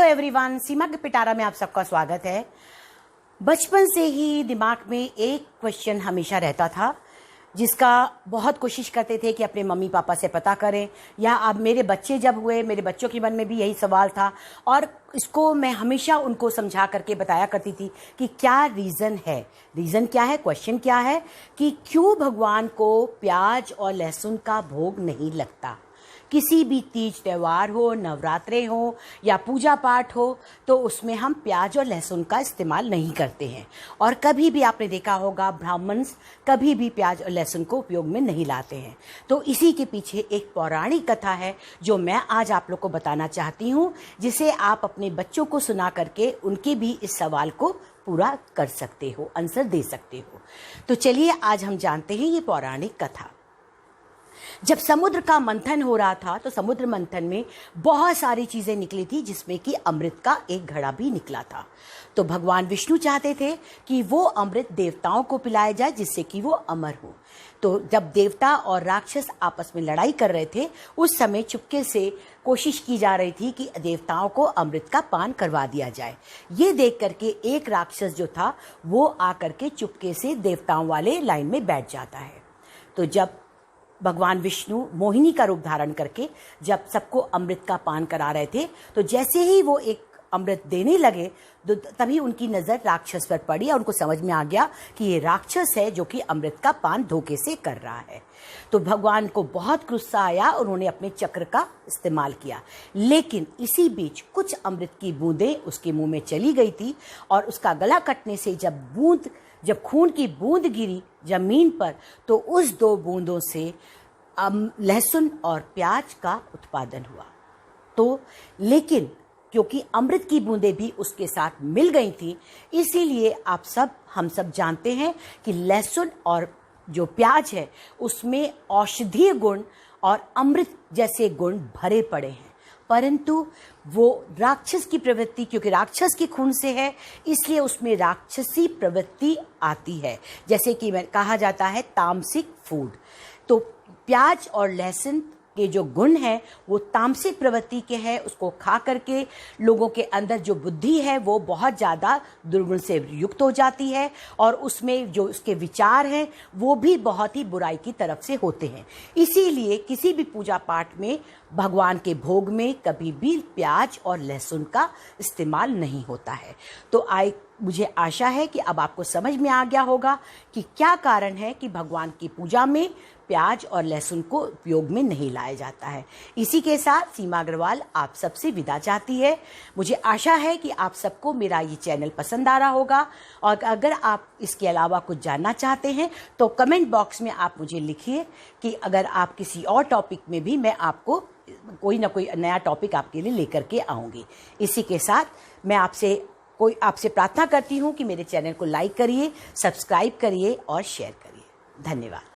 Hello everyone, सीमा के पिटारा में आप सबका स्वागत है। बचपन से ही दिमाग में एक क्वेश्चन हमेशा रहता था जिसका बहुत कोशिश करते थे कि अपने मम्मी पापा से पता करें, या अब मेरे बच्चे जब हुए मेरे बच्चों के मन में भी यही सवाल था और इसको मैं हमेशा उनको समझा करके बताया करती थी कि क्या रीज़न है, रीज़न क्या है, क्वेश्चन क्या है कि क्यों भगवान को प्याज और लहसुन का भोग नहीं लगता। किसी भी तीज त्यौहार हो, नवरात्रे हो या पूजा पाठ हो तो उसमें हम प्याज और लहसुन का इस्तेमाल नहीं करते हैं। और कभी भी आपने देखा होगा ब्राह्मण कभी भी प्याज और लहसुन को उपयोग में नहीं लाते हैं। तो इसी के पीछे एक पौराणिक कथा है जो मैं आज आप लोग को बताना चाहती हूँ, जिसे आप अपने बच्चों को सुना करके उनके भी इस सवाल को पूरा कर सकते हो, आंसर दे सकते हो। तो चलिए आज हम जानते हैं ये पौराणिक कथा। जब समुद्र का मंथन हो रहा था तो समुद्र मंथन में बहुत सारी चीजें निकली थी, जिसमें कि अमृत का एक घड़ा भी निकला था। तो भगवान विष्णु चाहते थे कि वो अमृत देवताओं को पिलाया जाए जिससे कि वो अमर हो। तो जब देवता और राक्षस आपस में लड़ाई कर रहे थे उस समय चुपके से कोशिश की जा रही थी कि देवताओं को अमृत का पान करवा दिया जाए। ये देख करके एक राक्षस जो था वो आकर के चुपके से देवताओं वाले लाइन में बैठ जाता है। तो जब भगवान विष्णु मोहिनी का रूप धारण करके जब सबको अमृत का पान करा रहे थे तो जैसे ही वो एक अमृत देने लगे तो तभी उनकी नज़र राक्षस पर पड़ी और उनको समझ में आ गया कि ये राक्षस है जो कि अमृत का पान धोखे से कर रहा है। तो भगवान को बहुत गुस्सा आया, उन्होंने अपने चक्र का इस्तेमाल किया। लेकिन इसी बीच कुछ अमृत की बूंदें उसके मुंह में चली गई थी और उसका गला कटने से जब खून की बूंद गिरी जमीन पर तो उस दो बूंदों से लहसुन और प्याज का उत्पादन हुआ। तो लेकिन क्योंकि अमृत की बूंदें भी उसके साथ मिल गई थी, इसीलिए हम सब जानते हैं कि लहसुन और जो प्याज है उसमें औषधीय गुण और अमृत जैसे गुण भरे पड़े हैं। परंतु वो राक्षस की प्रवृत्ति, क्योंकि राक्षस की खून से है इसलिए उसमें राक्षसी प्रवृत्ति आती है, जैसे कि कहा जाता है तामसिक फूड। तो प्याज और लहसुन के जो गुण हैं वो तामसिक प्रवृत्ति के हैं। उसको खा करके लोगों के अंदर जो बुद्धि है वो बहुत ज़्यादा दुर्गुण से युक्त हो जाती है और उसमें जो उसके विचार हैं वो भी बहुत ही बुराई की तरफ से होते हैं। इसीलिए किसी भी पूजा पाठ में भगवान के भोग में कभी भी प्याज और लहसुन का इस्तेमाल नहीं होता है। तो मुझे आशा है कि अब आपको समझ में आ गया होगा कि क्या कारण है कि भगवान की पूजा में प्याज और लहसुन को उपयोग में नहीं लाया जाता है। इसी के साथ सीमा अग्रवाल आप सबसे विदा चाहती है। मुझे आशा है कि आप सबको मेरा ये चैनल पसंद आ रहा होगा और अगर आप इसके अलावा कुछ जानना चाहते हैं तो कमेंट बॉक्स में आप मुझे लिखिए कि अगर आप किसी और टॉपिक में भी मैं आपको कोई ना कोई नया टॉपिक आपके लिए लेकर के आऊँगी। इसी के साथ मैं आपसे प्रार्थना करती हूँ कि मेरे चैनल को लाइक करिए, सब्सक्राइब करिए और शेयर करिए। धन्यवाद।